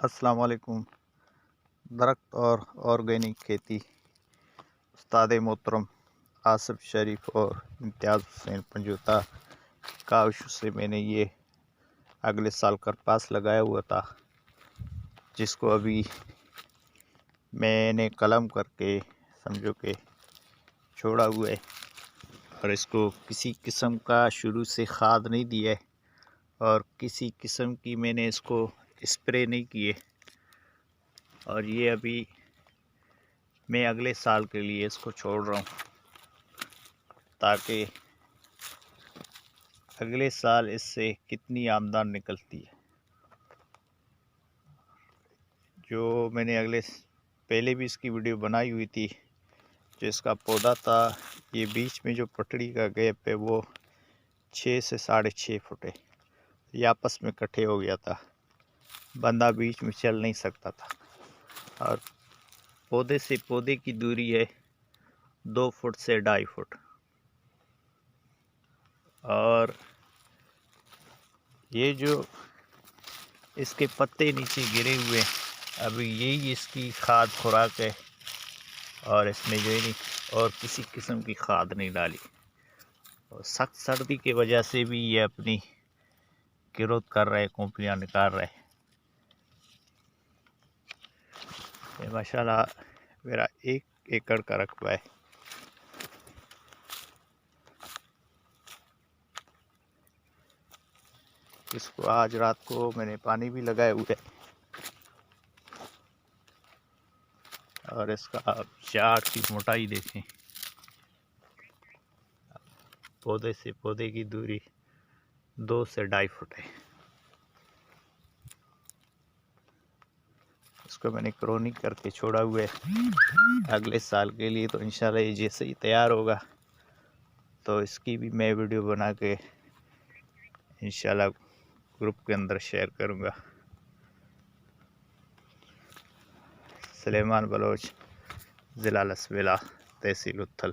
अस्सलाम वालेकुम। दरख्त और ऑर्गेनिक खेती उस्ताद मोहतरम आसिफ शरीफ और इम्तियाज़ हुसैन पंजोता काविश से मैंने ये अगले साल कपास लगाया हुआ था, जिसको अभी मैंने कलम करके समझो कि छोड़ा हुआ है। और इसको किसी किस्म का शुरू से खाद नहीं दिया है और किसी किस्म की मैंने इसको स्प्रे नहीं किए। और ये अभी मैं अगले साल के लिए इसको छोड़ रहा हूँ, ताकि अगले साल इससे कितनी आमदन निकलती है। जो मैंने पहले भी इसकी वीडियो बनाई हुई थी। जो इसका पौधा था, ये बीच में जो पटड़ी का गैप है वो 6 से 6.5 फुट है। ये आपस में इकट्ठे हो गया था, बंदा बीच में चल नहीं सकता था। और पौधे से पौधे की दूरी है 2 फुट से 2.5 फुट। और ये जो इसके पत्ते नीचे गिरे हुए हैं, अभी यही इसकी खाद खुराक है। और इसमें जो है नहीं और किसी किस्म की खाद नहीं डाली। और सख्त सर्दी की वजह से भी ये अपनी ग्रोथ कर रहे, कोंपलियाँ निकाल रहे। ये माशाल्लाह मेरा 1 एकड़ का रकबा है। इसको आज रात को मैंने पानी भी लगाया हुआ है। और इसका चार्ट की मोटाई देखें, पौधे से पौधे की दूरी 2 से 2.5 फुट है। इसको मैंने क्रोनिंग करके छोड़ा हुआ है अगले साल के लिए। तो इंशाल्लाह ये जैसे ही तैयार होगा तो इसकी भी मैं वीडियो बना के इंशाल्लाह ग्रुप के अंदर शेयर करूँगा। सुलेमान बलोच, ज़िला लसबेला, तहसील उत्थल।